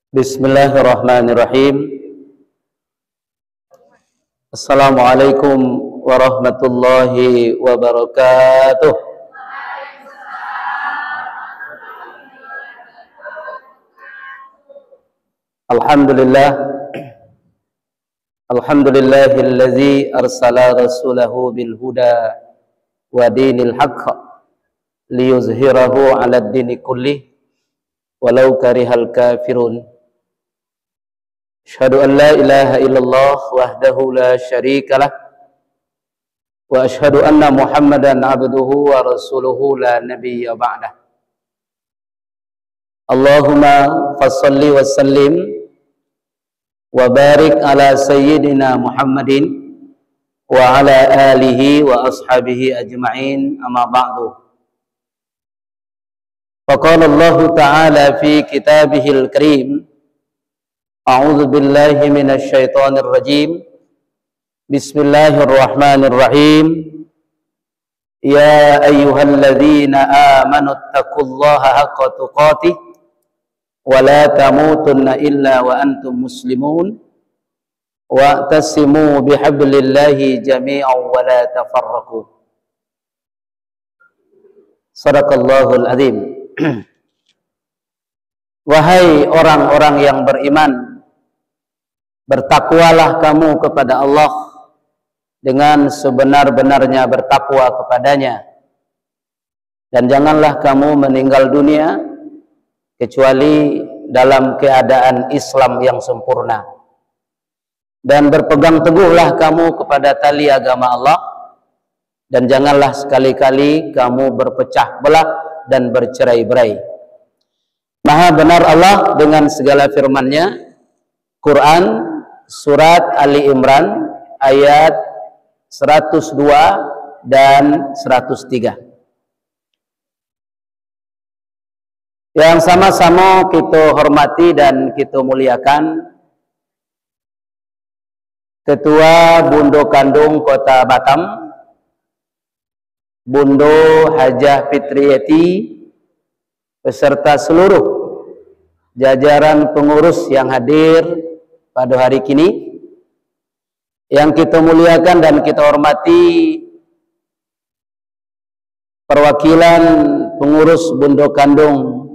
Bismillahirrahmanirrahim. Assalamualaikum warahmatullahi wabarakatuh. Alhamdulillah. Alhamdulillahillazi arsala rasulahu bil huda wa dinil haqq liyuzhirahu 'alad dini kullih walau karihal kafirun. Asyhadu an la ilaha illallah wahdahu la syarikalah wa asyhadu anna Muhammadan abduhu wa rasuluhu la nabiyya ba'dah. Allahumma fassalli wa sallim wa barik ala sayyidina Muhammadin wa ala alihi wa ashabihi ajma'in, amma ba'du. Faqala Allah ta'ala fi kitabihil karim, a'udzu billahi minasy syaithanir rajim. Bismillahirrahmanirrahim. Ya ayyuhalladzina amanu taqullaha haqqa tuqatih wa la tamutunna illa wa antum muslimun wa'tasimu bihablillahi jami'an wa la tafarraqu. Shadaqallahul azim. Wahai orang-orang yang beriman, bertakwalah kamu kepada Allah dengan sebenar-benarnya bertakwa kepadanya, dan janganlah kamu meninggal dunia kecuali dalam keadaan Islam yang sempurna, dan berpegang teguhlah kamu kepada tali agama Allah, dan janganlah sekali-kali kamu berpecah belah dan bercerai-berai. Maha benar Allah dengan segala firman-Nya. Quran Surat Ali Imran ayat 102 dan 103. Yang sama-sama kita hormati dan kita muliakan Ketua Bundo Kandung Kota Batam, Bundo Hajah Fitriyati, beserta seluruh jajaran pengurus yang hadir pada hari kini. Yang kita muliakan dan kita hormati perwakilan pengurus Bundo Kandung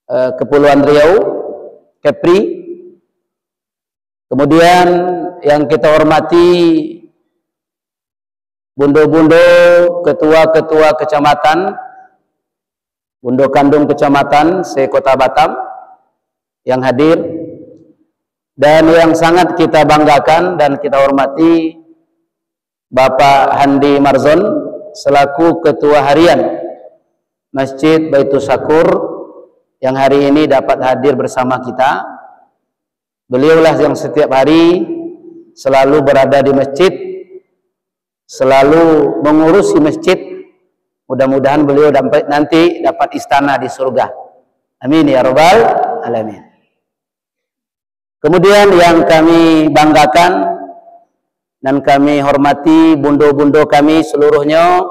Kepulauan Riau, Kepri. Kemudian yang kita hormati bundo-bundo ketua-ketua kecamatan Bundo Kandung Kecamatan se-Kota Batam yang hadir, dan yang sangat kita banggakan dan kita hormati Bapak Handi Marzon selaku Ketua Harian Masjid Baitul Syakur yang hari ini dapat hadir bersama kita. Beliaulah yang setiap hari selalu berada di masjid, selalu mengurusi masjid. Mudah-mudahan beliau nanti dapat istana di surga. Amin ya rabbal alamin. Kemudian yang kami banggakan dan kami hormati bundo-bundo kami seluruhnya,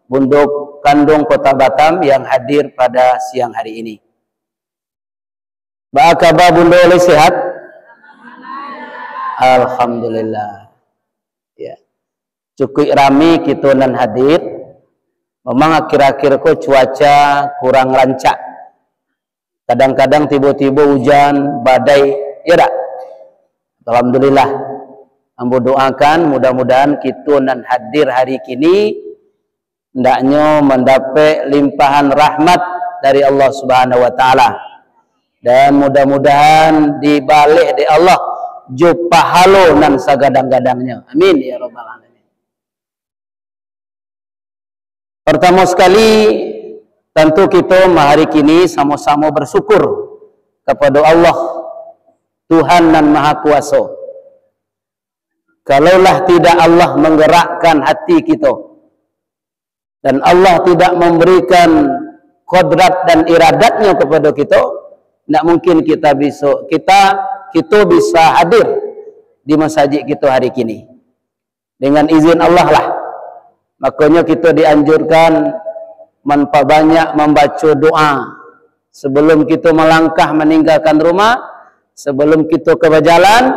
Bundo Kandung Kota Batam yang hadir pada siang hari ini. Bagaimana bundo oleh sehat? Alhamdulillah. Ya. Cukup rami kita nan hadir. Memang akhir-akhir kok cuaca kurang rancak. Kadang-kadang tiba-tiba hujan, badai, ya tak? Alhamdulillah. Ambo doakan mudah-mudahan kita nan hadir hari kini hendaknya mendapat limpahan rahmat dari Allah Subhanahu wa taala. Dan mudah-mudahan dibalik di Allah jo pahalo nan sagadang-gadangnya. Amin ya rabbal alamin. Pertama sekali tentu kita hari kini sama-sama bersyukur kepada Allah Tuhan dan Maha Kuasa. Kalaulah tidak Allah menggerakkan hati kita dan Allah tidak memberikan kodrat dan iradatnya kepada kita, tidak mungkin kita bisa hadir di masjid kita hari kini. Dengan izin Allah lah. Makanya kita dianjurkan memperbanyak membaca doa sebelum kita melangkah meninggalkan rumah. sebelum kita ke berjalan,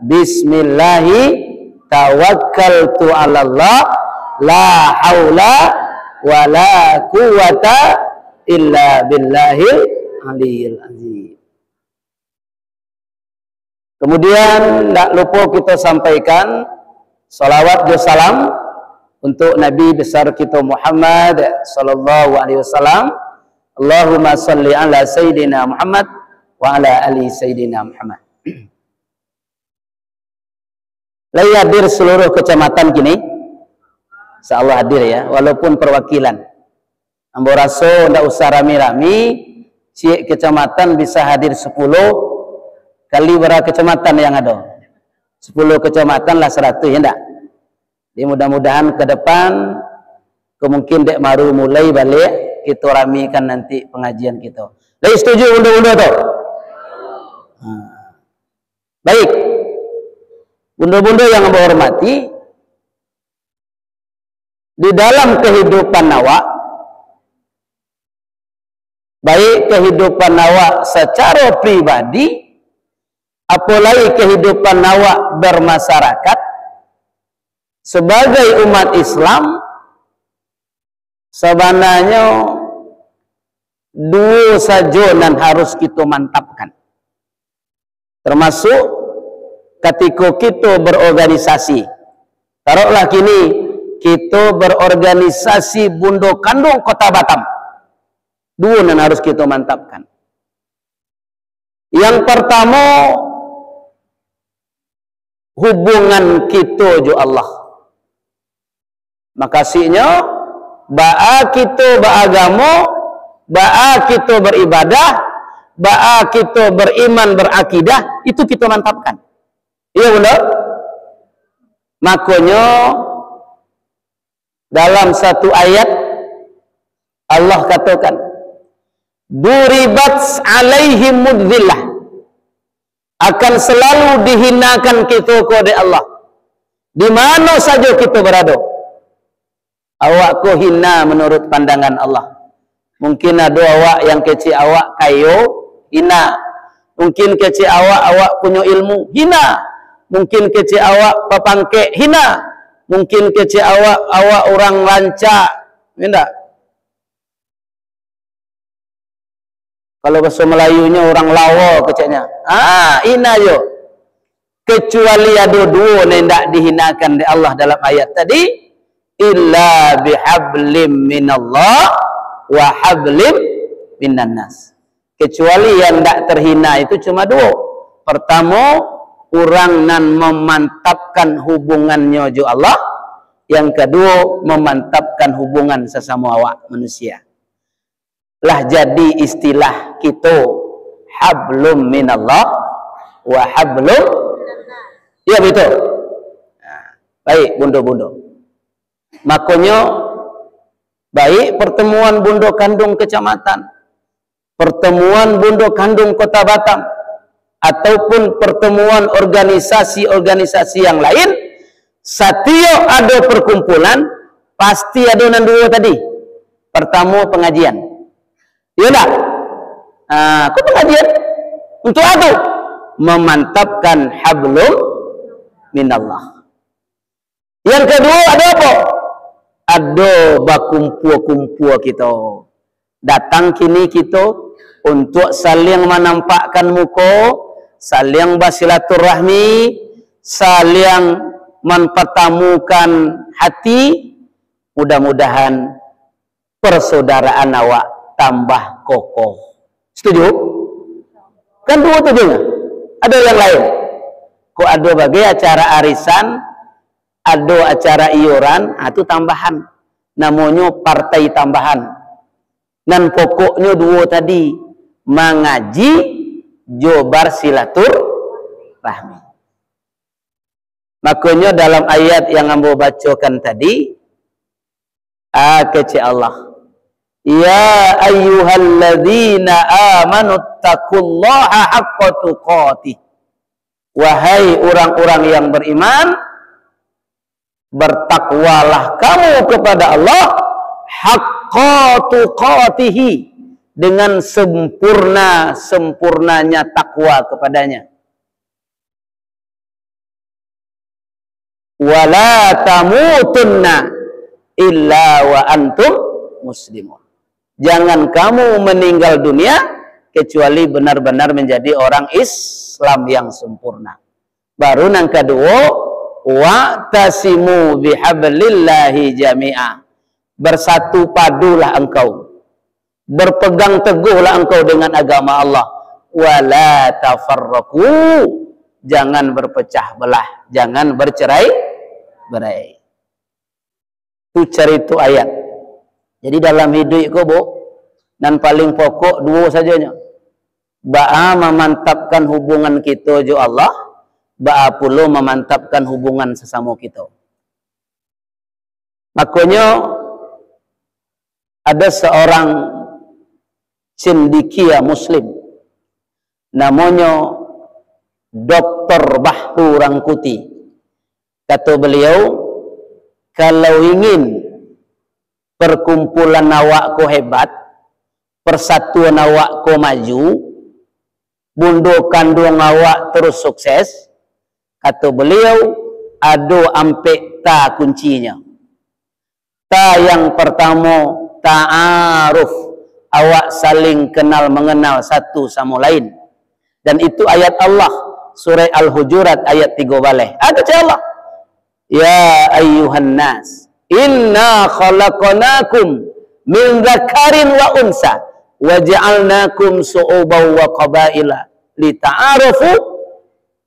bismillahi tawakkaltu 'ala Allah la haula wala quwata illa billahil aliyil azim. Kemudian tidak lupa kita sampaikan salawat dan salam untuk Nabi besar kita Muhammad sallallahu alaihi wasallam. Allahumma salli ala sayyidina Muhammad wa ala ali sayyidina Muhammad. Lagi hadir seluruh kecamatan kini. Insyaallah hadir ya, walaupun perwakilan. Ambo raso ndak usah rami-rami, si kecamatan bisa hadir 10 kali berapa kecamatan yang ada. 10 kecamatan lah 100 ya ndak. Jadi mudah-mudahan ke depan kemungkinan dek baru mulai balik kita ramikan nanti pengajian kita. Lagi setuju bunda-bunda tu? Baik. Bunda-bunda yang Anda hormati, di dalam kehidupan awak, baik kehidupan awak secara pribadi, apalagi kehidupan awak bermasyarakat, sebagai umat Islam, sebenarnya dua saja yang harus kita mantapkan. Termasuk ketika kita berorganisasi. Taruhlah kini kita berorganisasi Bundo Kandung Kota Batam. Dua yang harus kita mantapkan. Yang pertama, hubungan kita jo Allah. Makasihnya, ba'a kita beragama, ba'a kita beribadah, ba'a kita beriman berakidah, itu kita mantapkan. Iya benar? Makanya dalam satu ayat Allah katakan, duribat alaihim mudhillah, akan selalu dihinakan kita kepada Allah di mana saja kita berada. Awak ko hina menurut pandangan Allah. Mungkin ada awak yang kecil awak kayo, hina. Mungkin kecil awak punya ilmu, hina. Mungkin kecil awak papangke, hina. Mungkin kecil awak orang rancak, tidak. Kalau bahasa Melayunya orang lawa kecilnya. Hina yo. Kecuali ada dua yang tidak dihinakan di Allah dalam ayat tadi. Illa bihablim minallah wa hablim minan nas. Kecuali yang tidak terhina itu cuma dua. Pertama, orang nan memantapkan hubungannya jo Allah. Yang kedua, memantapkan hubungan sesama awak manusia. Lah jadi istilah kita hablum minallah wa hablum. Iya betul. Baik bundo-bundo. Makanya baik pertemuan Bundo Kandung Kecamatan, pertemuan Bundo Kandung Kota Batam, ataupun pertemuan organisasi-organisasi yang lain, setiap ada perkumpulan pasti ada yang dua tadi. Pertama pengajian. Iya tak? Kok pengajian? Untuk apa? Memantapkan hablum minallah. Yang kedua ada apa? Ada bakumpul-kumpul kita. Datang kini kita untuk saling menampakkan muka, saling bersilaturahmi, saling mempertemukan hati. Mudah-mudahan persaudaraan awak tambah kokoh. Setuju? Kan dua tujuannya. Ada yang lain. Kok ada bagai acara arisan, ada acara iuran, itu tambahan. Namanya partai tambahan. Dan pokoknya dua tadi, mengaji, jobar silaturahmi. Makanya dalam ayat yang ambo bacakan tadi, kecil Allah. Ya ayyuhalladzina amanu taqullaha haqqa tuqatih. Wahai orang-orang yang beriman, bertakwalah kamu kepada Allah haqqa tuqatihi, dengan sempurnanya takwa kepadanya. Wala tamutunna illa wa antum muslimun. Jangan kamu meninggal dunia kecuali benar-benar menjadi orang Islam yang sempurna. Baru yang kedua, wa'tasimu bihablillahi jami'a. Bersatu padulah engkau, berpegang teguhlah engkau dengan agama Allah. Wala tafarraqu, jangan berpecah belah, jangan bercerai-berai. Itu cerita ayat. Jadi dalam hidup ko, Bu, dan paling pokok dua sajanya. Ba'a memantapkan hubungan kita jo Allah, ba'a pula memantapkan hubungan sesama kita. Makanya ada seorang cendekia muslim namanya Dr. Bahru Rangkuti. Kata beliau, kalau ingin perkumpulan awakku hebat, persatuan awakku maju, bundo kandung awak terus sukses, kata beliau, ada ampe ta kuncinya. Ta yang pertama, ta'aruf, awak saling kenal mengenal satu sama lain. Dan itu ayat Allah, surah Al-Hujurat ayat 3 baleh. Ada Allah, ya ayyuhan nas, inna khalaqnakum min dzakarin wa unsa wa ja'alnakum su'uban wa qabaila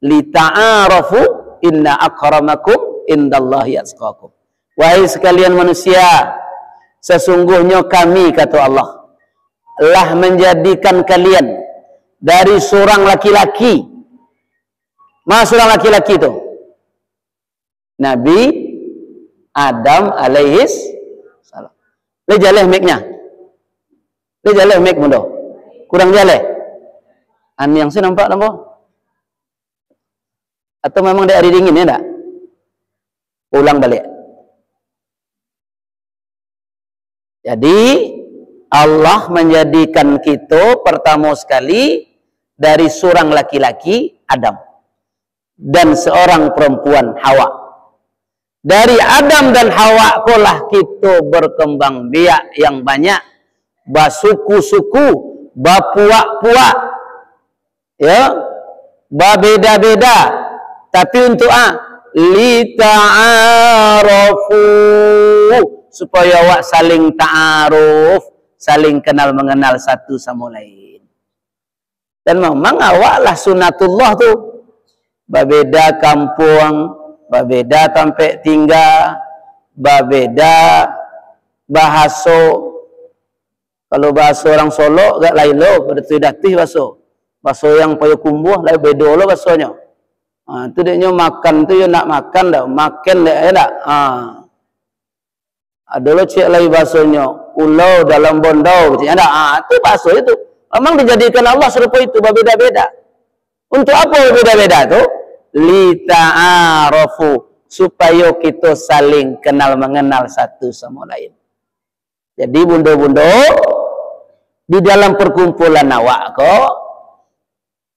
lita'arafu inna akramakum indallahi atqakum. Wahai sekalian manusia, sesungguhnya kami, kata Allah, telah menjadikan kalian dari seorang laki-laki. Mana seorang laki-laki itu? Nabi Adam alaihis salam. Le jaleh mic-nya. Le jaleh mic mundo. Kurang jaleh. Ani yang saya nampak nampak. Atau memang dia hari dingin ya enggak? Ulang balik. Jadi Allah menjadikan kita pertama sekali dari seorang laki-laki Adam dan seorang perempuan Hawa. Dari Adam dan Hawa kolah kita berkembang biak yang banyak, basuku-suku, bapuak-puak, ya, babeda-beda. Tapi untuk lita'arafu, supaya awak saling ta'aruf, saling kenal mengenal satu sama lain. Dan memang awaklah sunatullah tu, babeda kampung, babeda tempat tinggal, babeda bahasa. Kalau bahasa orang Solo gak lain lo, berdatih bahasa yang Payakumbuh lain beda lo bahasanya. Itu dia makan tu nak makan dah, makan dah dak. Ada lo cik lain bahasanya, ulau dalam bondau, ada. Itu bahasa itu. Memang dijadikan Allah serupa itu, berbeda-beda. Untuk apa berbeda-beda tu? Lita'arafu, supaya kita saling kenal mengenal satu sama lain. Jadi bundo-bundo di dalam perkumpulan awak kok,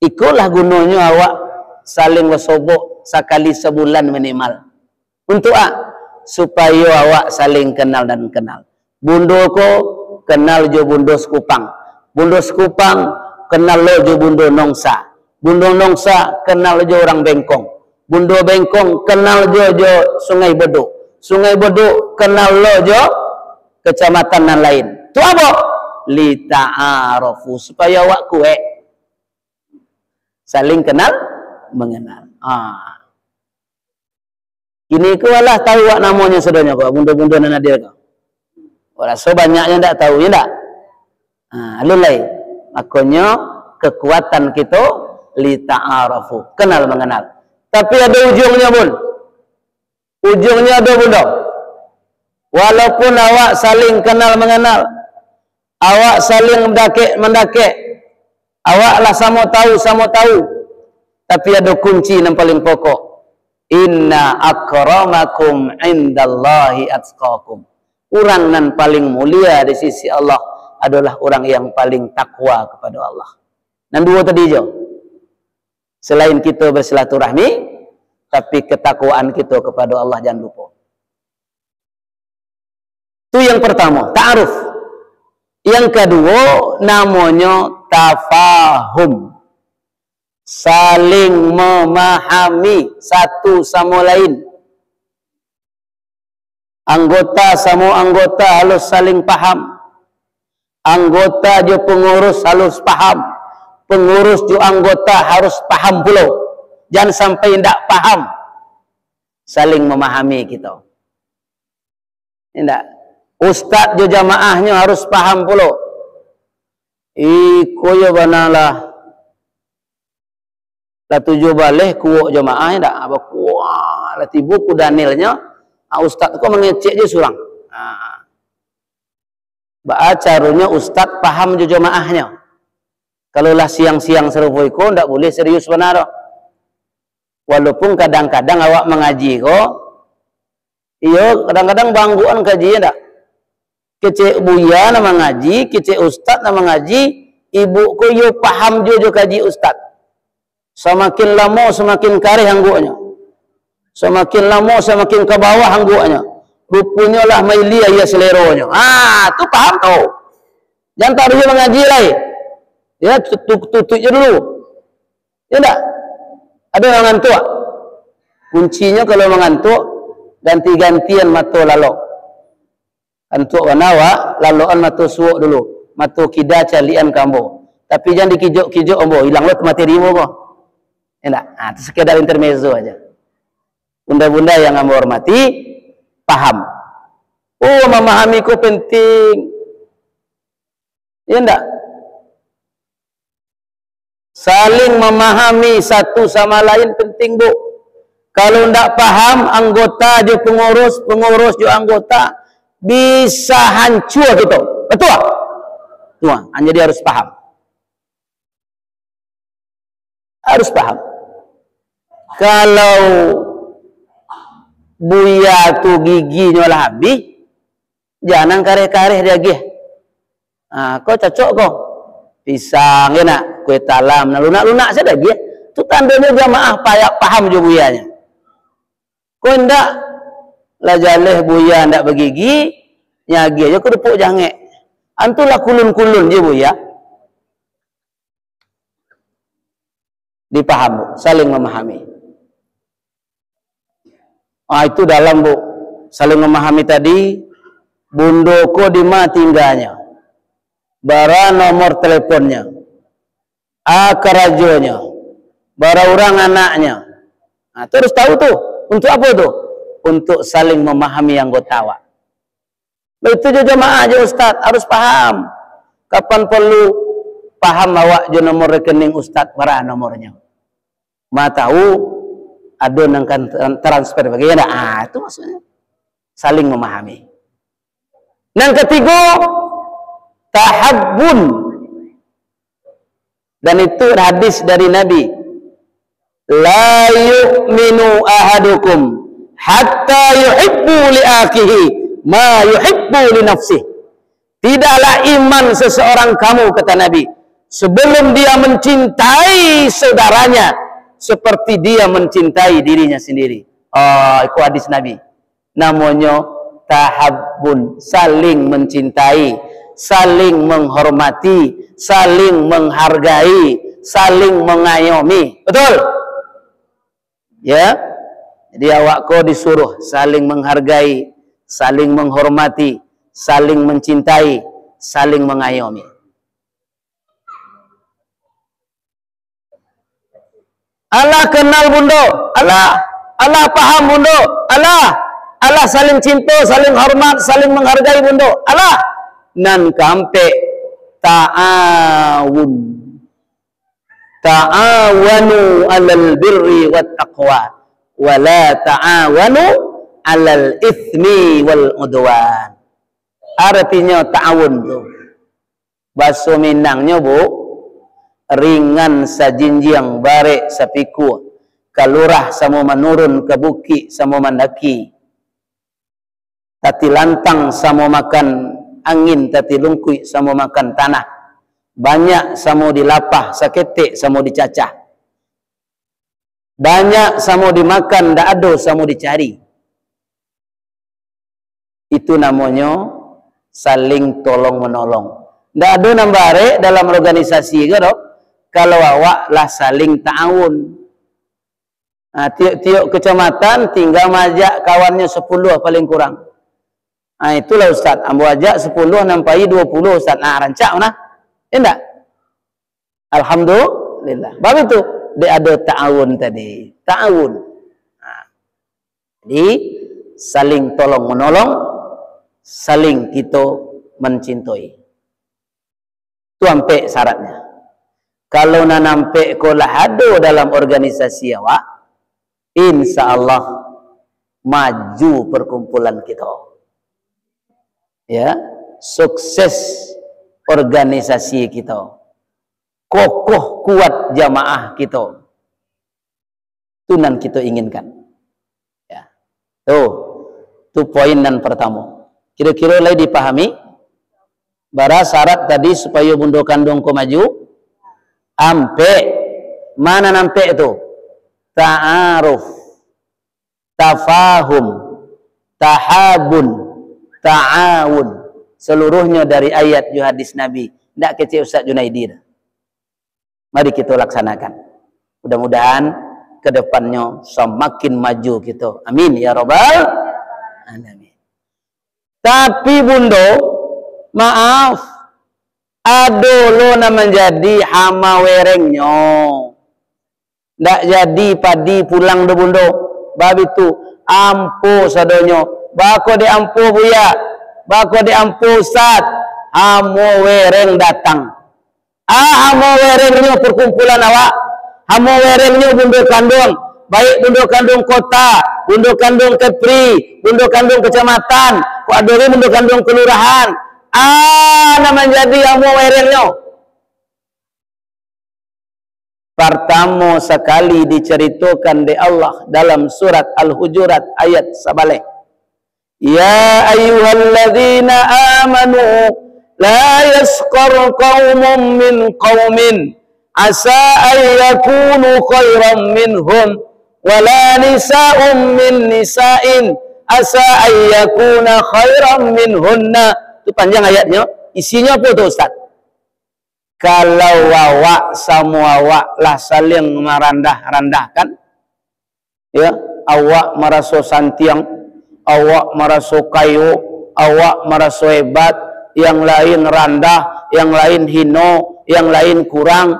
ikulah gunanya awak saling bersobok sekali sebulan minimal. Untuk supaya awak saling kenal dan kenal. Bundo ko kenal jo bundo Sekupang. Bundo Sekupang kenal lo jo bundo Nongsa. Bundo Nongsa kenal jo orang Bengkong. Bundo Bengkong kenal jo Sungai Beduk. Sungai Beduk kenal lo jo kecamatan yang lain. Tu apa? Lita'arafu, supaya awak kuek saling kenal mengenal. Ini ku lah tahu wak namanya saudaranya kok, bunda-bunda dan nadir kok. Rasa banyaknya tak tahu ya tak? Alulai. Makanya kekuatan kita lita'arafu, kenal mengenal. Tapi ada ujungnya pun. Ujungnya ada bunda. Walaupun awak saling kenal mengenal, awak saling mendakek, awaklah sama tahu, tapi ada kunci yang paling pokok. Inna akramakum indallahi atqakum. Orang yang paling mulia di sisi Allah adalah orang yang paling takwa kepada Allah. Dan dua tadi je. Selain kita bersilaturahmi, tapi ketakwaan kita kepada Allah jangan lupa. Itu yang pertama, ta'aruf. Yang kedua, namanya tafahum. Saling memahami satu sama lain. Anggota sama anggota harus saling paham. Anggota je pengurus harus paham. Pengurus je anggota harus paham pula. Jangan sampai tidak paham. Saling memahami kita. Tidak. Ustaz je jamaahnya harus paham pula. Iko ya banalah. Lah tujuh balik kuok jamaah tak apa kuat lah tibu ku Danielnya ustaz kok mengecek je surang. Caranya ustaz paham je jamaahnya. Kalau lah siang-siang serupa iko ndak boleh serius benar. Walaupun kadang-kadang awak mengaji ko, iyo kadang-kadang bangguan kajian tak. Kecek buya nama ngaji, kecek ustaz nama ngaji, ibu ko yo paham jo kaji ustaz. Semakin lama semakin karih angguknya. Semakin lama semakin ke bawah angguknya. Rupanya lah mailia ya seleronya. Tu paham tau. Jangan taruh dia mengaji lain. Ya tutup je dulu. Ya tak? Ada yang mengantuk. Kuncinya kalau mengantuk ganti-gantian mata lalok. Antuk wanawa lalokan mata suuk dulu. Mata kida calian kambo. Tapi jangan dikijok-kijok ambo, hilang lot materi mo ko. Enak, itu sekedar intermezzo aja. Bunda-bunda yang kami hormati, paham. Oh, memahami ku penting. Ya enggak? Saling memahami satu sama lain penting, Bu. Kalau enggak paham, anggota je pengurus, pengurus je anggota, bisa hancur gitu. Betul? Tuh, jadi harus paham. Harus paham. Kalau buya tu giginya lah habis, jangan kareh-kareh dia gih. Kau cocok kau. Pisang ya nak, kue talam, lunak-lunak saja gih. Tu tandanya jamaah paham je buyanya. Kau ndak lah jaleh buya ndak bergigi, nyagi aja kau depuk jangek. Antulah kulun-kulun je buya. Dipaham, saling memahami. Itu dalam Bu, saling memahami tadi. Bundoko di mana tinggalnya, bara nomor teleponnya, kerajonya, bara orang anaknya. Terus tahu tuh untuk apa tuh? Untuk saling memahami anggota awak. Itu juga jemaah aja Ustaz harus paham. Kapan perlu paham awak je nomor rekening Ustaz bara nomornya. Ma tahu ada yang transfer bagaimana? Itu maksudnya saling memahami. Yang ketiga, tahabbun. Dan itu hadis dari Nabi. La yu'minu ahadukum hatta yuhibbu li akhihi ma yuhibbu li nafsihi. Tidaklah iman seseorang kamu, kata Nabi, sebelum dia mencintai saudaranya seperti dia mencintai dirinya sendiri. Itu hadis Nabi. Namanya tahabbun, saling mencintai, saling menghormati, saling menghargai, saling mengayomi. Betul? Ya. Jadi awak kau disuruh saling menghargai, saling menghormati, saling mencintai, saling mengayomi. Allah kenal bundo, Allah paham bundo, Allah saling cinta, saling hormat, saling menghargai bundo, Allah nan kampe ta'awanu alal birri wat taqwa wa la ta'awanu alal ithmi wal udwan. Artinya ta'awun tuh bahasa Minangnya Bu, ringan sajinjiang barek sapiku, kalurah sama menurun ke bukit sama mendaki, tati lantang sama makan angin tati lungkui samo makan tanah, banyak samo dilapah saketik samo dicacah, banyak samo dimakan ndak ado samo dicari. Itu namanya saling tolong menolong. Ndak ada nambare dalam organisasi gitu kalau awak lah saling ta'awun. Nah, tiap-tiap kecamatan tinggal majak kawannya 10 paling kurang. Nah, itulah Ustaz. Ambo ajak 10 sampai 20 Ustaz. Nah, rancak mana? Enggak. Alhamdulillah. Bab itu dia ada ta'awun tadi. Ta'awun. Nah, jadi saling tolong menolong, saling kita mencintai. Itu sampai syaratnya. Kalau nak nampak kolah ada dalam organisasi awak, insya Allah maju perkumpulan kita. Ya, sukses organisasi kita. Kokoh kuat jamaah kita. Itu yang kita inginkan. Ya. Itu poin yang pertama. Kira-kira lagi dipahami? Bara syarat tadi supaya bundo kandung ko maju. Ampe. Mana nampe itu? Ta'aruf, tafahum, tahabun, ta'awun. Seluruhnya dari ayat hadis Nabi. Tidak kecil Ustaz Junaidi. Mari kita laksanakan. Mudah-mudahan ke depannya semakin maju kita. Amin ya rabbal alamin. Tapi bundo, maaf, ado lo na menjadi hama werengnya. Ndak jadi padi pulang do bundo. Bab itu ampuh sadonyo. Bako de ampuh buya. Bako de ampuh Ustaz. Hamo wereng datang. Hamo werengnya perkumpulan awak. Hamo werengnya bundo kandung. Baik bundo kandung kota, bundo kandung kepri, bundo kandung kecamatan, ku adore bundo kandung kelurahan. Na menjadi hamo werengnya. Pertama sekali diceritakan di Allah dalam surat Al-Hujurat ayat 11. Ya ayyuhalladzina amanu la yaskhar qaumun min qaumin asa an yakunu khairan minhum wala nisa'un min nisa'in asa an yakuna khairan minhunna. Itu panjang ayatnya. Isinya apa tuh Ustaz? Kalau awak sama awak lah saling merendah-rendahkan, ya, awak merasa santiang, awak merasa kayu, awak merasa hebat, yang lain rendah, yang lain hino, yang lain kurang,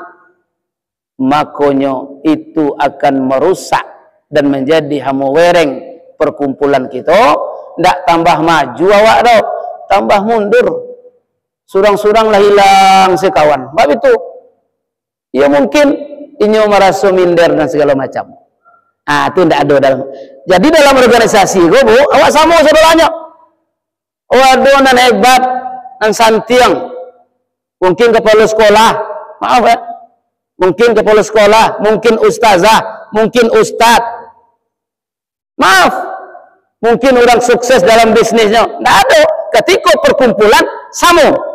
makanya itu akan merusak dan menjadi hama wereng perkumpulan kita. Ndak tambah maju awak dah, tambah mundur. Surang-surang lah hilang sekawan. Bab itu, ya mungkin inyo merasa minder dan segala macam. Itu tidak ada dalam. Jadi dalam organisasi, bu, awak sama saudaranya. Waduh, nan hebat, nan santiang. Mungkin kepala sekolah, maaf ya. Mungkin kepala sekolah, mungkin ustazah, mungkin ustad. Maaf, mungkin orang sukses dalam bisnisnya. Tidak ada. Ketika perkumpulan, sama.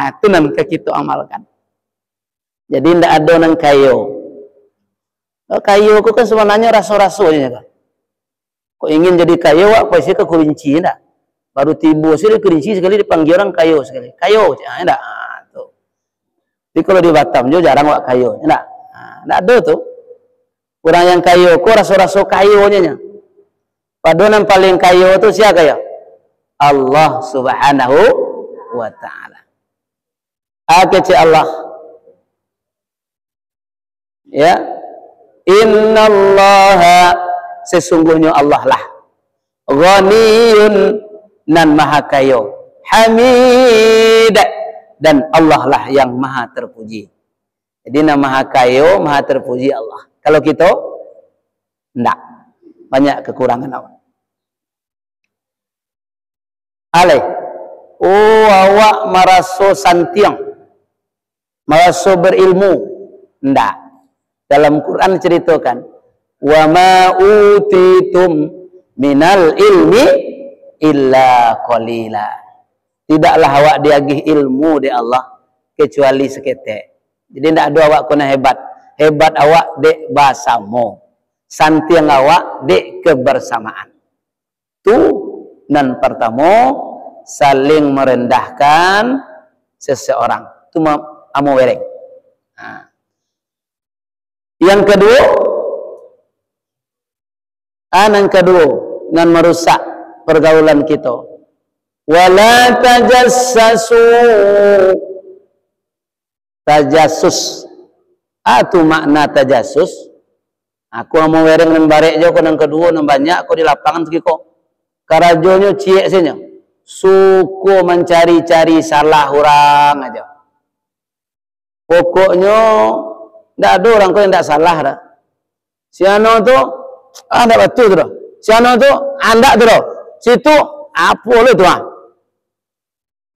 Itu nanti kita amalkan. Jadi tidak ada nang kayu. Kayu aku kan sebenarnya raso-rasonya kan. Kok ingin jadi kayu, apa sih ke kelinci enggak? Baru tiba sih kelinci sekali dipanggil orang kayu sekali. Kayu, enggak. Tuh. Jadi kalau di Batam juga jarang wak kayu, enggak. Enggak ada tuh. Orang yang kayu, kok raso-raso kayunya. Padahal yang paling kayu itu siapa ya? Allah Subhanahu wa Ta'ala. Kece Allah, ya, innallaha, sesungguhnya Allah lah, ghaniyun, nan maha kaya, hamid, dan Allah lah yang maha terpuji. Jadi nama maha kaya, maha terpuji Allah. Kalau kita enggak, banyak kekurangan awak. Awak merasa santiang, merasa berilmu, enggak. Dalam Quran ceritakan, wa ma utitum minal ilmi illa qalila. Tidaklah awak diagih ilmu di Allah kecuali seketek. Jadi tidak ada awak kena hebat. Hebat awak dek bahasamu. Santiang awak dek kebersamaan. Tu nan pertama saling merendahkan seseorang. Itu amu wereng. Nah. Yang kedua, nan merusak pergaulan kita. Wala tajassasu. Tajassus. Itu makna tajassus. Aku mau wereng nan barek jo ko nan kedua nan banyak aku di lapangan segi kok. Karajonyo ciek senya. Suku mencari-cari salah orang aja. Pokoknya ndak ada orang kau yang ndak salah dah. Si ano tu ndak betul tu dah. Si ano tu andak tu dah. Situ apa lu tu ah?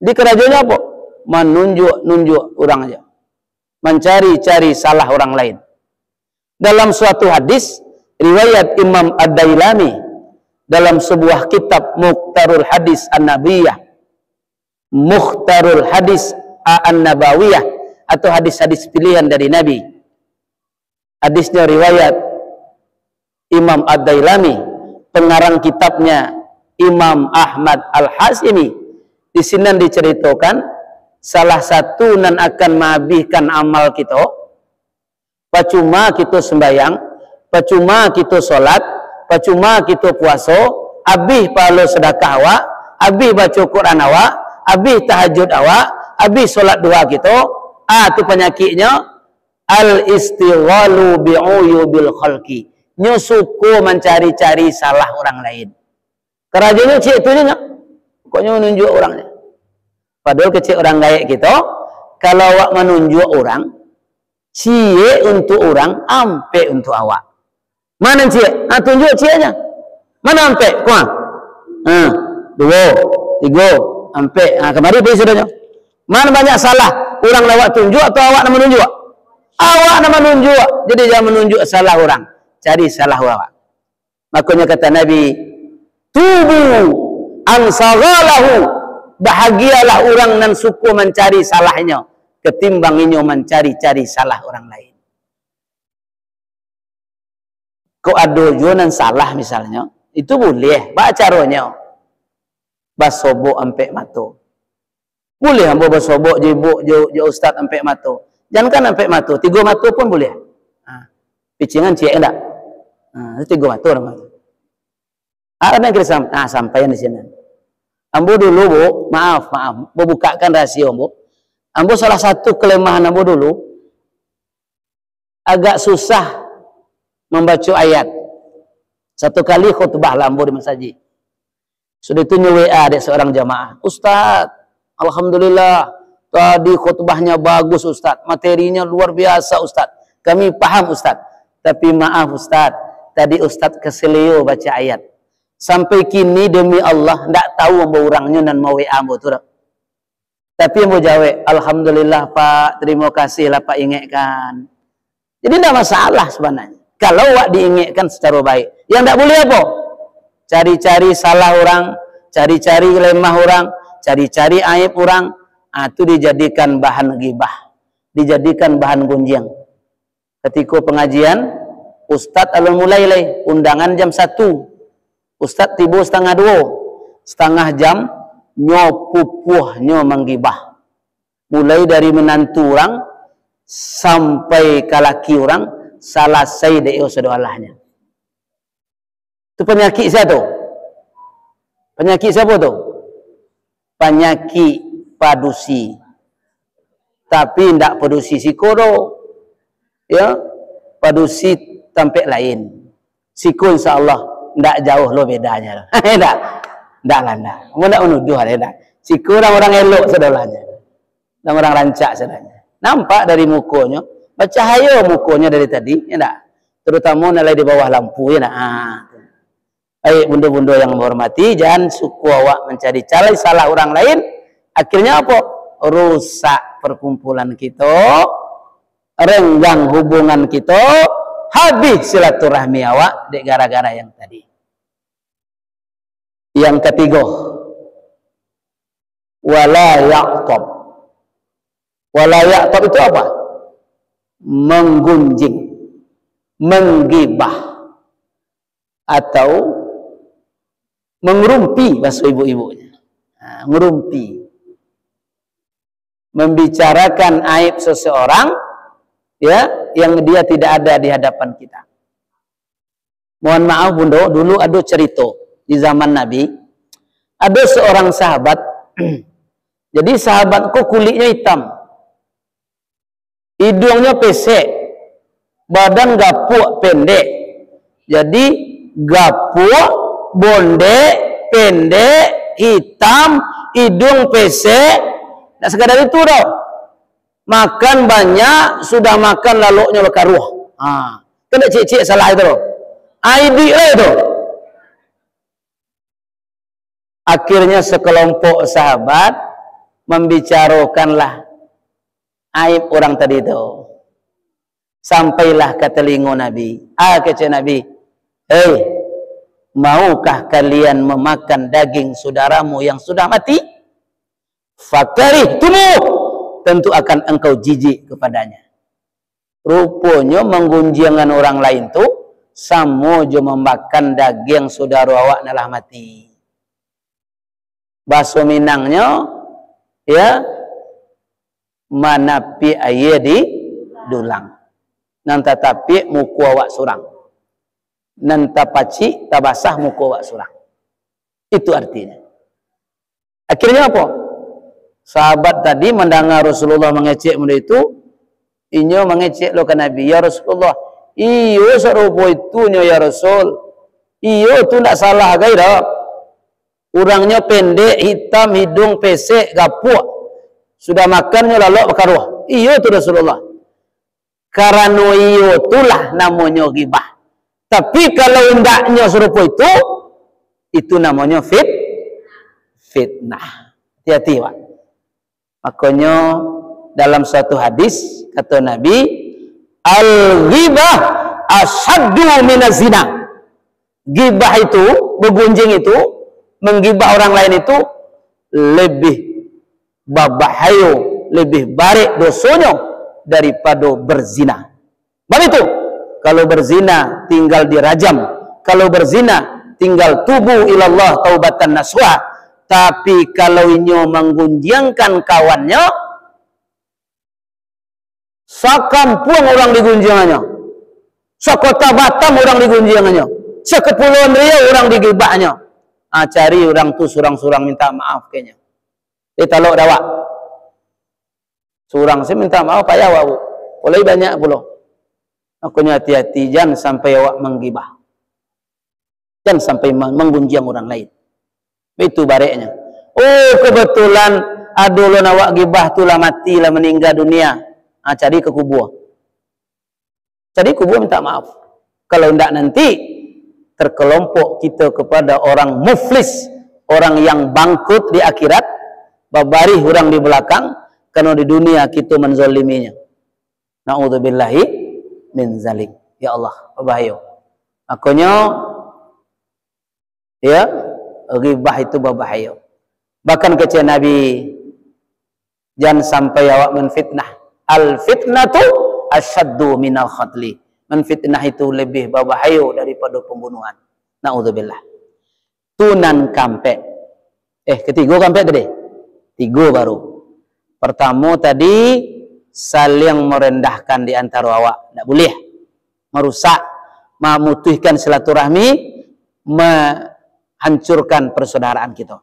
Di kerajaannya apa? Menunjuk orang aja. Mencari-cari salah orang lain. Dalam suatu hadis riwayat Imam Ad-Dailami dalam sebuah kitab Mukhtarul Hadis An-Nabiyah, Mukhtarul Hadis An-Nabawiyah, atau hadis-hadis pilihan dari Nabi. Hadisnya riwayat Imam Ad-Dailami, pengarang kitabnya Imam Ahmad Al-Hasimi. Di sini diceritakan salah satu nan akan menghabiskan amal kita. Percuma kita sembahyang, percuma kita solat, percuma kita puasa, habis pahala sedekah awak, habis baca Quran awak, habis tahajud awak, habis solat dua kita, tu penyakitnya al-istighalu bi'uyubil khalqi. Nyusuku mencari-cari salah orang lain. Kerajaannya cik tu je, pokoknya menunjuk orangnya. Padahal kecil orang gaik kita, kalau awak menunjuk orang, cie untuk orang, ampe untuk awak. Mana cie? Tunjuk cienya. Mana ampe? Kuang. 2, 3, ampe. Kemari pergi sudahnya. Mana banyak salah? Orang lawak tunjuk atau awak nak menunjuk? Awak nak menunjuk. Jadi jangan menunjuk salah orang. Cari salah awak. Makanya kata Nabi, tubu ansaghalahu. Bahagialah orang nan suku mencari salahnya ketimbang inyo mencari-cari salah orang lain. Kau ada jualan salah misalnya, itu boleh. Bak caranya basobok ampe mato. Boleh ambo basobok jebok je ustaz ampe mato. Jangankan ampe mato, 3 mato pun boleh. Picingan ciek enggak? 3 mato orang mato. Ada kira sampai di sini. Ambo dulu, Bu, maaf, Bu bukakan rahasia, Bu. Ambo salah satu kelemahan ambo dulu agak susah membaca ayat. Satu kali khutbah lambo di masjid. Sudah itu WA ada seorang jamaah. Ustaz, alhamdulillah tadi khutbahnya bagus Ustaz. Materinya luar biasa Ustaz. Kami paham Ustaz. Tapi maaf Ustaz, tadi Ustaz keselio baca ayat. Sampai kini demi Allah ndak tahu ambo orangnya dan mau WA ambo tu. Tapi ambo jawab, alhamdulillah Pak, terima kasih lah Pak ingatkan. Jadi tidak masalah sebenarnya. Kalau awak diingatkan secara baik. Yang tidak boleh apa? Cari-cari salah orang, cari-cari lemah orang, cari-cari aib orang, itu dijadikan bahan ghibah, dijadikan bahan gunjing. Ketika pengajian, Ustadz alun mulai undangan jam 1. Ustadz tiba setengah 2. Setengah jam nyopupuhnya menggibah. Mulai dari menantu orang sampai ke laki orang, salah saya deo sedolahnya. Itu penyakit siapa tu? Penyakit siapa tu? Penyakit padusi. Tapi tidak padusi sikoro. Ya, padusi tempat lain. Siko insya-Allah tidak jauh lo bedanya. Tidak. Tidak lah, tidak. Kamu tidak menuduh ada tidak. Siko orang-orang elok sedolahnya. Dan orang rancak sedolahnya. Nampak dari mukanya. Bercahaya mukanya dari tadi, ya tak? Terutama nilai di bawah lampu, ya tak? Baik, bunda-bunda yang menghormati, jangan suku awak mencari cari salah orang lain. Akhirnya apa? Rusak perkumpulan kita, renggang hubungan kita, habis silaturahmi awak dek gara-gara yang tadi. Yang ketiga, wala ya'tab. Wala ya'tab itu apa? Menggunjing, menggibah, atau mengerumpi bahasa ibu-ibunya. Nah, ngerumpi, membicarakan aib seseorang, ya, yang dia tidak ada di hadapan kita. Mohon maaf Bunda, dulu ada cerita di zaman Nabi, ada seorang sahabat. Jadi sahabatku kulitnya hitam, hidungnya pesek, badan gapuk pendek. Jadi gapuk, bondek, pendek, hitam, hidung pesek. Tidak sekadar itu tau, makan banyak, sudah makan laluknya berkaruh. Kena cik-cik salah itu loh. Aibi lah itu. Akhirnya sekelompok sahabat membicarakanlah aib orang tadi itu. Sampailah ke telinga Nabi. Kata Nabi, hei, maukah kalian memakan daging saudaramu yang sudah mati? Fakarihtumu, tentu akan engkau jijik kepadanya. Rupanya menggunjingkan orang lain tu sama je memakan daging saudara awak nalah mati. Bahasa Minangnya, ya, manapi aye di dulang, nan tetapi muku awak surang, nan tapaci tabasah muku awak surang. Itu artinya. Akhirnya apa? Sahabat tadi mendengar Rasulullah mengecek benda itu, inyo mengecek lo ke Nabi, ya Rasulullah, iyo serupa itunya ya Rasul, iyo tu tidak salah gairah. Orangnya pendek, hitam, hidung pesek, gapuk, sudah makannya lalu berkaruh. Iyo tu Rasulullah. Karena iyo itulah namanya ghibah. Tapi kalau hendaknya serupa itu namanya fitnah. Hati-hati, Pak. Makanya dalam satu hadis kata Nabi, al-ghibah asyaddu minaz zina. Ghibah itu, bergunjing itu, menggibah orang lain itu lebih babahayo, lebih baik dosanya daripada berzina. Baik itu, kalau berzina tinggal dirajam, kalau berzina tinggal tubu ilallah taubatan nasuha. Tapi kalau inyo menggunjingkan kawannya, sakampung orang digunjingannya, sekota Batam orang digunjingannya, sekepulauan Riau orang digibahnya. Cari orang tu surang-surang minta maaf kayaknya. Dia talok dawak. Surang saya minta maaf payah awak. Boleh banyak pula. Makanya hati-hati, jangan sampai awak menggibah. Jangan sampai menggunjing orang lain. Itu bareknya. Oh, kebetulan adulun awak gibah tu lah mati lah meninggal dunia. Cari ke kubur. Cari kubur minta maaf. Kalau tidak nanti terkelompok kita kepada orang muflis, orang yang bangkrut di akhirat, babarih orang di belakang, karena di dunia kita menzaliminya. Na'udzubillahi min zalik. Ya Allah, bahaya. Makanya ya, ghibah itu berbahaya. Bahkan kata Nabi, jangan sampai awak menfitnah. Al-fitnatu asyaddu minal khatli. Menfitnah itu lebih berbahaya daripada pembunuhan. Na'udzubillah. Tunan kampek. Ketiga kampek tadi. 3 baru. Pertama tadi, saling merendahkan di antara awak. Tidak boleh. Merusak, memutuskan silaturahmi, hancurkan persaudaraan kita.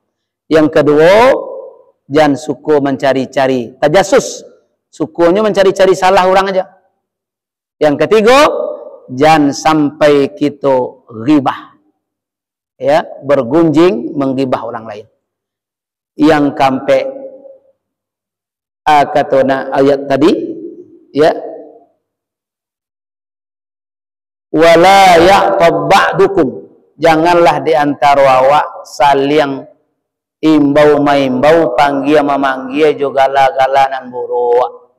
Yang kedua, jangan suka mencari-cari tajasus. Sukanya mencari-cari salah orang aja. Yang ketiga, jangan sampai kita ghibah. Ya, bergunjing menggibah orang lain. Yang kampe katona ayat tadi, ya. Wala ya'tab ba'dukum. Janganlah di antara awak saling imbau maimbau, panggil memanggil juga gala-galanan buruk.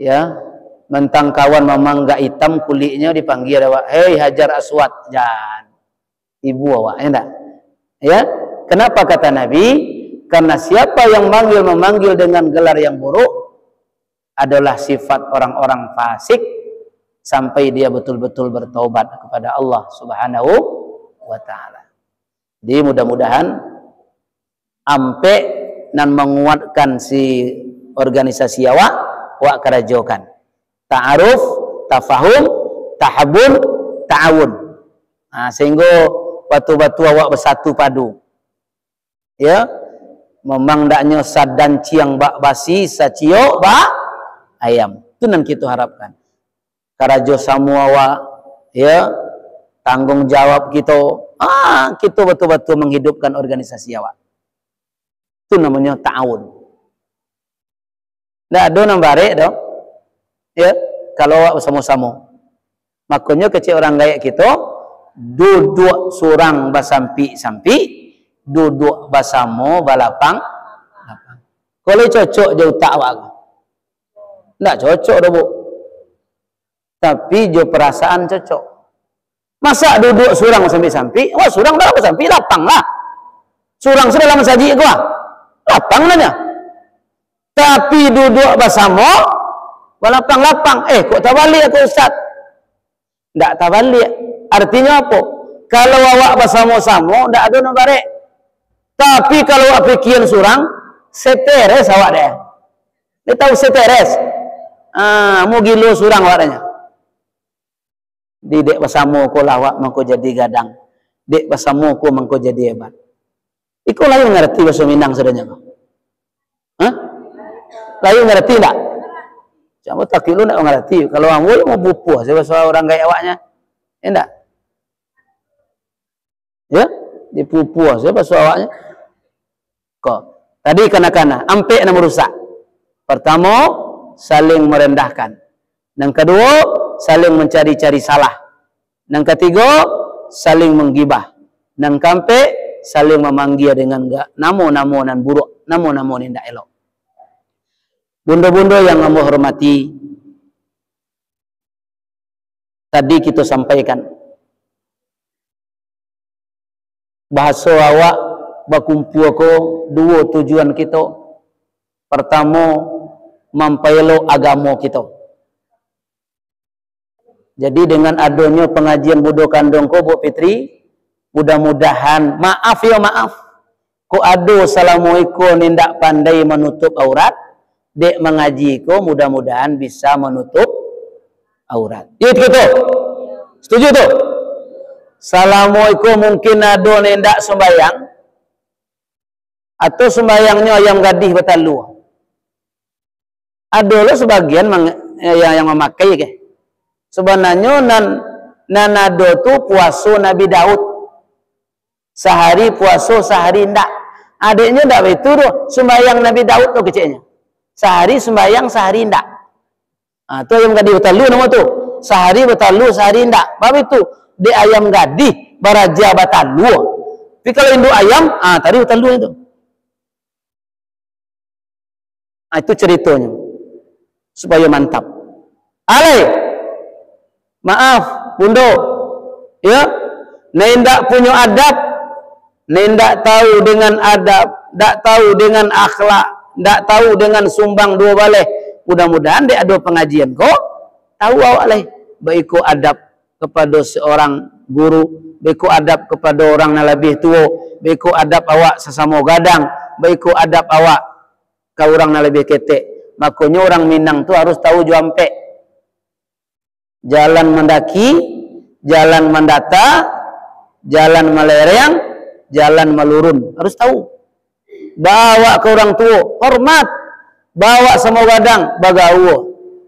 Ya, mentang kawan memang gak hitam kulitnya dipanggil awak, hei Hajar Aswad, jangan. Ibu awak, ya enggak? Ya, kenapa kata Nabi? Karena siapa yang memanggil dengan gelar yang buruk adalah sifat orang-orang fasik sampai dia betul-betul bertaubat kepada Allah Subhanahu wa taala. Jadi mudah-mudahan ampe dan menguatkan si organisasi wa karajokan. Ta'aruf, tafahum, tahabun, ta'awun. Nah, sehingga batu-batu awak bersatu padu. Ya, memang daknya sadan ciang bak basi sacio bak ayam. Itu nan kita harapkan. Karajo semua awak, ya, tanggung jawab kita. Kita betul-betul menghidupkan organisasi awak. Itu namanya ta'awun. Ndak ada nang barek dong. Ya, kalau awak bersama-sama. Makanya kecil orang gaya kita duduk surang basampi-sampi, duduk basamo balapang. Kalau cocok jauh tak awak. Ndak cocok dah, Bu. Tapi jo perasaan cocok. Masa duduk surang sampi-sampi? Wah, surang dah sampi lapang lah. Surang sudah lama saji gua. Lapang nanya. Tapi duduk basamo balapang-lapang. Kok tak balik aku Ustaz? Ndak tak balik. Artinya apa? Kalau awak bersama-sama ndak ada nak barek. Tapi kalau awak pikiran surang, seteres awak deh. Dia tahu seteres. Mau gilo surang awak danya. Dek bersama ko lawak mangko jadi gadang. Dek bersama ko mangko jadi hebat. Iko lain ngerti bahasa Minang sedanya kau. Lain ngerti tak? Cuma tak lu nak ngerti. Kalau kamu mau bupuh sebab orang gaya awaknya. Enggak. Ya, dipupuh sebab awaknya. Kok. Tadi kana-kana, ampe na merusak. Pertama, saling merendahkan. Yang kedua, saling mencari-cari salah. Yang ketiga, saling menggibah. Yang keempat, saling memanggil dengan namo-namo nan buruk, namo-namo nan tidak elok. Bunda-bunda yang kami hormati, tadi kita sampaikan bahasa awak bakumpul ko dua tujuan kita. Pertama, mempelok agama kita. Jadi dengan adanya pengajian Budo Kandong ko Bu Fitri, mudah-mudahan maaf ko ado salamuiko nindak pandai menutup aurat, dek mengaji ko mudah-mudahan bisa menutup aurat. Itu gitu. Setuju tuh? Salamualaikum mungkin ado nindak sembayang atau sembayangnya ayam gadih betalu. Ada lo sebagian yang memakai ke. Sebenarnya nanado tu puasa Nabi Daud. Sehari puasa, sehari ndak. Adiknya ndak betul tu sembayang Nabi Daud tu kecilnya. Sehari sembayang, sehari ndak. Tu ayam gadih betalu nama tu. Sehari betalu, sehari ndak. Bab itu di ayam gadih baraja betalu. Tapi kalau induk ayam, tadi betalu itu. Itu ceritanya. Supaya mantap. Alai. Maaf, Bundo. Ya. Nendak punya adab. Nendak tahu dengan adab. Tak tahu dengan akhlak. Tak tahu dengan sumbang dua balai. Mudah-mudahan dia ada pengajian kok. Tahu awak leh. Baik adab kepada seorang guru. Baik adab kepada orang yang lebih tua. Baik adab awak sesama gadang. Baik adab awak ke orang yang lebih ketek. Makanya orang Minang tu harus tahu juampe. Jalan mendaki, jalan mendata, jalan melereng, jalan melurun. Harus tahu. Bawa ke orang tua, hormat. Bawa semua gadang, bagawa.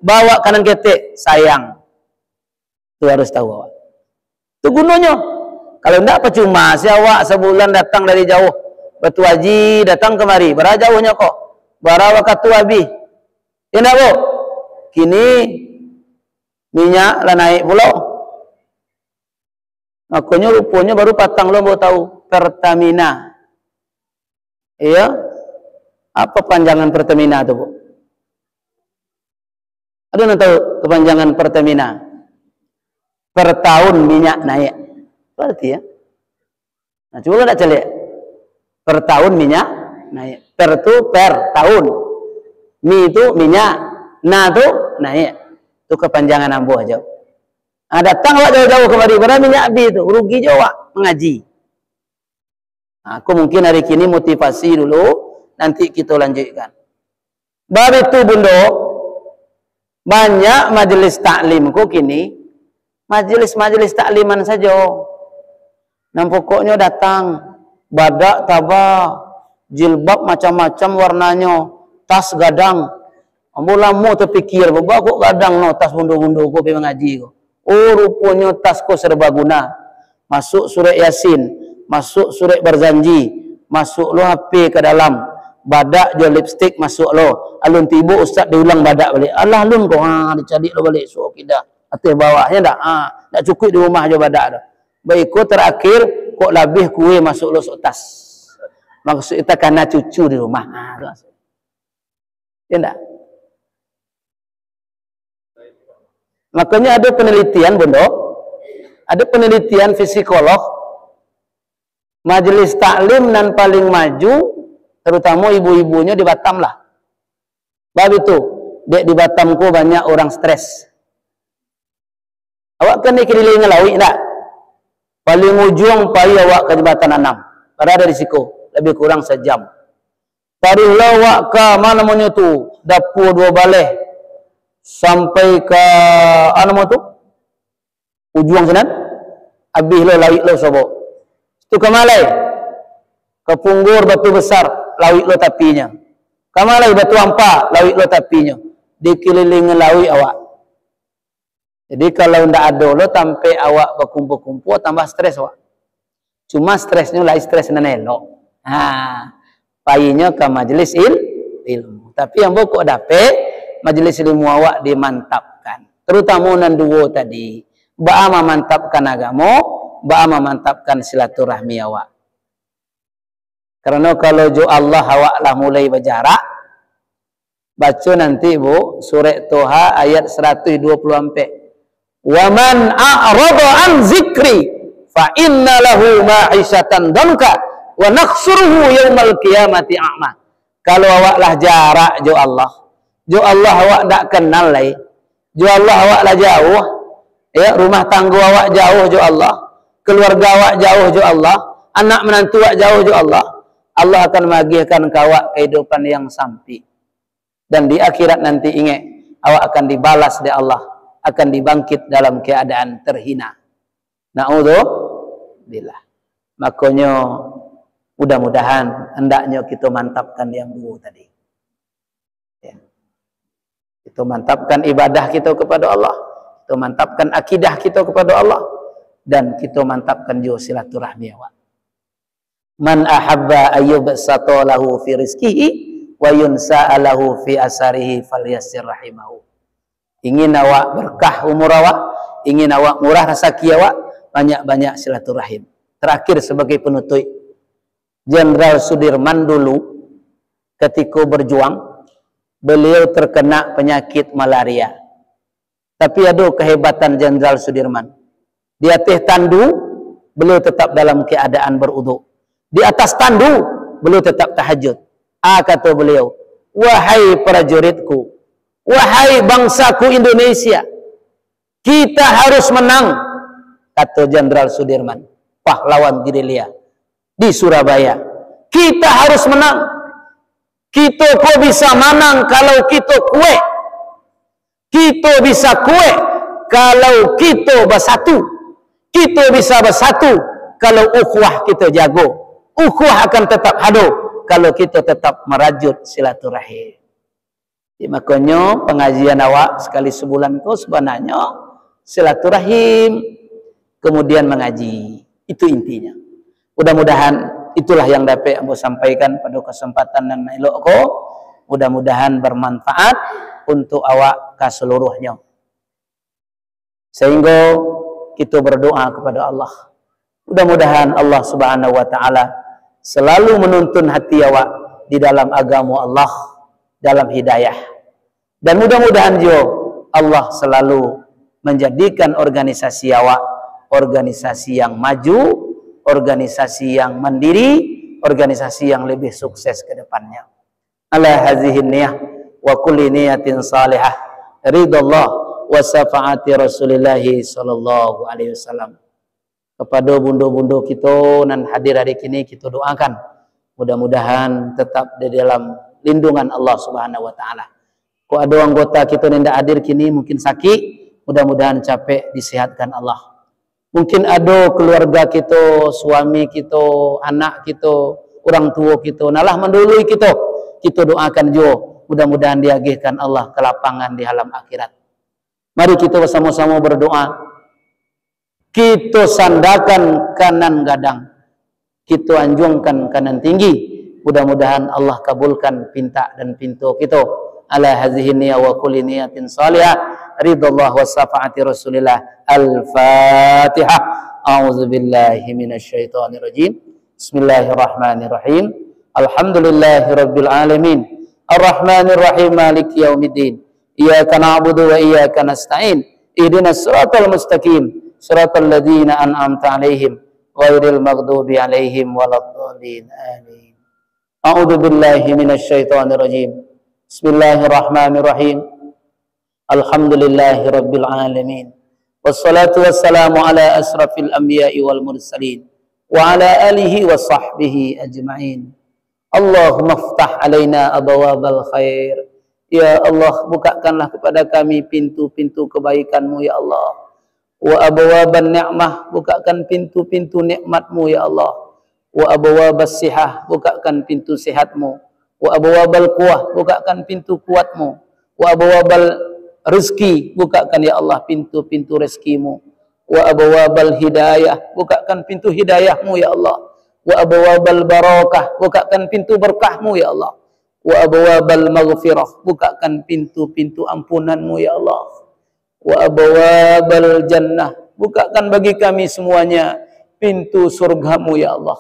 Bawa kanan ketek, sayang. Itu harus tahu awak. Itu gunanya. Kalau tidak percuma, si awak sebulan datang dari jauh. Batu haji datang kemari. Berapa jauhnya kok? Berapa waktu habis? Tidak bu. Kini minyak lah naik pula. Makanya rupanya baru patang lo mau tahu Pertamina. Iya. Apa panjangan Pertamina tu bu? Ada yang tahu kepanjangan Pertamina? Per tahun minyak naik. Berarti ya. Nah, coba tak celik. Per tahun minyak naik. Per tu per tahun. Mi itu minyak. Na tu naik. Itu kepanjangan ambo aja. Datang awak jauh-jauh kemari pada minyak bi itu. Rugi je awak mengaji. Aku mungkin hari kini motivasi dulu. Nanti kita lanjutkan. Bab itu bunda. Banyak majelis taklimku kini. Majelis takliman saja. Dan pokoknya datang. Badak tabah. Jilbab macam-macam warnanya. Tas gadang. Ambo lama terfikir. Bapak kok gadang no tas bundo-bundo ko pergi mengaji ko. Oh rupanya tas ko serbaguna. Masuk surat Yasin. Masuk surat berjanji. Masuk lo HP ke dalam. Badak je lipstick masuk lo. Alun tiba ustaz diulang badak balik. Allah alun ko. Dicari lo balik. So kita. Atas bawahnya dah. Tak cukup di rumah je badak dah. Baik ko terakhir. Kok lebih kue masuk lo sok tas. Maksud kita karena cucu di rumah. Ya tak? Makanya ada penelitian bunda. Ada penelitian psikolog. Majelis taklim dan paling maju. Terutama ibu-ibunya di Batam lah. Bab itu. Dek di Batamku banyak orang stres. Awak kan dikelilingi lawi tak? Paling ujung payah awak ke Jembatan 6. Berada di siku. Lebih kurang sejam. Tarilah awak ke mana namanya tu? Dapur 2 balai. Sampai ke apa nama tu? Ujung sana. Habis lo lawik lo sobok. Itu ke Malai. Ke Punggur batu besar. Lawik lo tapinya. Ke Malai batu ampa. Lawik lo tapinya. Dikelilingi lawik awak. Jadi kalau ndak ada lo sampai awak berkumpul-kumpul tambah stres awak. Cuma stresnya lain stres nenelok. Payinya ke majelis ilmu. Tapi yang pokok dapet majelis ilmu awak dimantapkan. Terutama nan dua tadi. Ba'a memantapkan agama, ba'a memantapkan silaturahmi awak. Karena kalau jo Allah awak lah mulai berjarak. Baca nanti bu surat Toha ayat 124. Wa man a'rada an zikri fa inna lahu ma'isyatan danka wa nakhsuruhu yaumal qiyamati a'ma. Kalau awak lah jarak jo Allah awak tak kenal lai. Jo Allah awak lah jauh. Ya, rumah tangga awak jauh jo Allah. Keluarga awak jauh jo Allah. Anak menantu awak jauh jo Allah. Allah akan magihkan ke awak kehidupan yang sampai. Dan di akhirat nanti ingat awak akan dibalas oleh Allah, akan dibangkit dalam keadaan terhina. Na'udzubillah. Makanya mudah-mudahan hendaknya kita mantapkan yang dulu tadi. Ya. Kita mantapkan ibadah kita kepada Allah, kita mantapkan akidah kita kepada Allah, dan kita mantapkan juga silaturahmi awak. Man ahabba ayyubsata lahu fi rizqihi wa yunsa'a lahu fi asarihi falyassir rahimahu. Ingin awak berkah umur awak, ingin awak murah rezeki awak, banyak-banyak silaturahim. Terakhir sebagai penutup, Jenderal Sudirman dulu ketika berjuang, beliau terkena penyakit malaria. Tapi ada kehebatan Jenderal Sudirman. Di atas tandu, beliau tetap dalam keadaan berwudu. Di atas tandu, beliau tetap tahajud. Kata beliau, wahai prajuritku, wahai bangsaku Indonesia, kita harus menang. Kata Jenderal Sudirman, pahlawan gerilya di Surabaya. Kita harus menang. Kita kok bisa menang kalau kita kuat. Kita bisa kuat kalau kita bersatu. Kita bisa bersatu kalau ukhuwah kita jago. Ukhuwah akan tetap ada kalau kita tetap merajut silaturahim. Jadi makanya pengajian awak sekali sebulan itu sebenarnya silaturahim, kemudian mengaji. Itu intinya. Mudah-mudahan itulah yang dapat aku sampaikan pada kesempatan yang elok ko. Mudah-mudahan bermanfaat untuk awak keseluruhnya. Sehingga kita berdoa kepada Allah. Mudah-mudahan Allah Subhanahu wa taala selalu menuntun hati awak di dalam agama Allah, dalam hidayah. Dan mudah-mudahan juga Allah selalu menjadikan organisasi awak organisasi yang maju, organisasi yang mandiri, organisasi yang lebih sukses ke depannya. Ala hazihin niyah wa kulli niyatin salihah ridallah wa syafaati Rasulillah sallallahu alaihi wasallam. Kepada bundo-bundo kita nan hadir hari kini kita doakan mudah-mudahan tetap di dalam lindungan Allah Subhanahu wa taala. Kok ada anggota kita yang tidak hadir kini mungkin sakit, mudah-mudahan capek disehatkan Allah. Mungkin ada keluarga kita, suami kita, anak kita, orang tua kita, nalah mendului kita doakan juga mudah-mudahan diagihkan Allah kelapangan di alam akhirat. Mari kita bersama-sama berdoa. Kita sandakan kanan gadang, kita anjungkan kanan tinggi. Mudah-mudahan Allah kabulkan pinta dan pintu kita. Ala hazihi niyya wa kulli niyatin salihah ridallah wa syafaati Rasulillah. Al-Fatihah. A'udzubillahi minasyaitonir rajim. Bismillahirrahmanirrahim. Alhamdulillahirabbil alamin. Arrahmanir rahim maliki yaumiddin. Iyyaka na'budu wa iyyaka nasta'in. Ihdinas siratal mustaqim. Siratal ladzina an'amta 'alaihim ghairil maghdubi 'alaihim waladdallin. Amin. A'udzu billahi minasyaitonir rajim. Bismillahirrahmanirrahim. Alhamdulillahirabbil alamin. Wassalatu wassalamu ala asrafil anbiya'i wal mursalin wa ala alihi wa sahbihi ajma'in. Allahumma iftah 'alaina abwabal khair. Ya Allah, bukakanlah kepada kami pintu-pintu kebaikan-Mu ya Allah. Wa abwaban ni'mah, bukakan pintu-pintu nikmat-Mu ya Allah. Wa abwabas sihah, bukakan pintu sehat-Mu. Wa abwabal quwah, bukakan pintu kuat-Mu. Wa abwabal rezeki, bukakan ya Allah pintu-pintu rezeki-Mu. Wa abwabal hidayah, bukakan pintu hidayah-Mu ya Allah. Wa abwabal barakah, bukakan pintu berkah-Mu ya Allah. Wa abwabal maghfirah, bukakan pintu-pintu ampunan-Mu ya Allah. Wa abwabal jannah, bukakan bagi kami semuanya pintu surga-Mu ya Allah.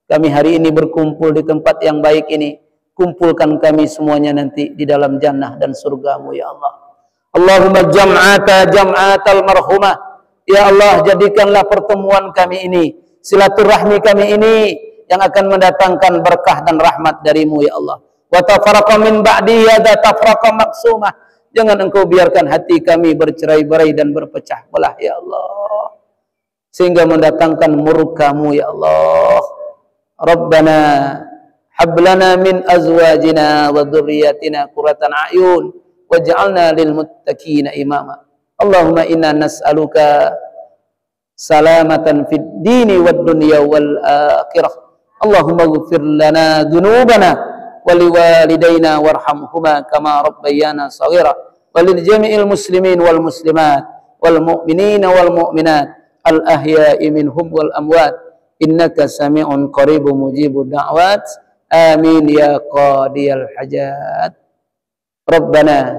Kami hari ini berkumpul di tempat yang baik ini, kumpulkan kami semuanya nanti di dalam jannah dan surga-Mu ya Allah. Allahumma jam'atal marhumah, ya Allah jadikanlah pertemuan kami ini, silaturahmi kami ini yang akan mendatangkan berkah dan rahmat dari-Mu ya Allah. Wa tafarraqa min ba'di hadza tafraqa maqsumah, jangan Engkau biarkan hati kami bercerai-berai dan berpecah belah ya Allah, sehingga mendatangkan murka-Mu ya Allah. Rabbana hab lana min azwajina wa dhurriyyatina qurratan a'yun waj'alna lil muttaqina imama. Allahumma inna nas'aluka salamatan fid dini wad dunya wal akhirah. Allahumma ighfir lana dhunubana waliwalidayna warhamhuma kama rabbayana shaghira walil jami'il muslimin wal muslimat wal mu'minina wal mu'minat al ahya'i minhum wal amwat innaka sami'un qaribun mujibud da'wat. Amin ya qadiyal hajat. Rabbana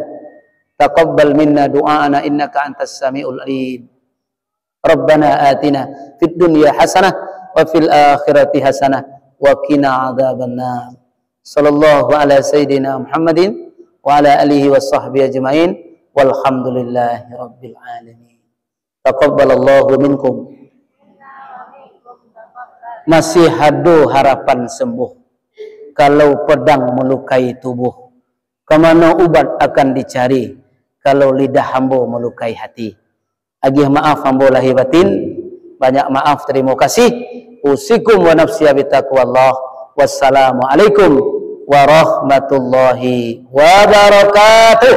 taqabbal minna du'ana innaka antas sami'ul alim. Rabbana atina fid dunya hasanah wa fil akhirati hasanah wa qina adzabannar. Sallallahu ala sayyidina Muhammadin wa ala alihi wa sahbihi ajma'in walhamdulillahi rabbil alamin. Taqabbalallahu minkum. Masih ada harapan sembuh kalau pedang melukai tubuh. Kemana ubat akan dicari kalau lidah hamba melukai hati. Agih maaf hamba lahir batin, banyak maaf, terima kasih. Usikum wa nafsiya bitaqwallah. Wassalamualaikum warahmatullahi wabarakatuh.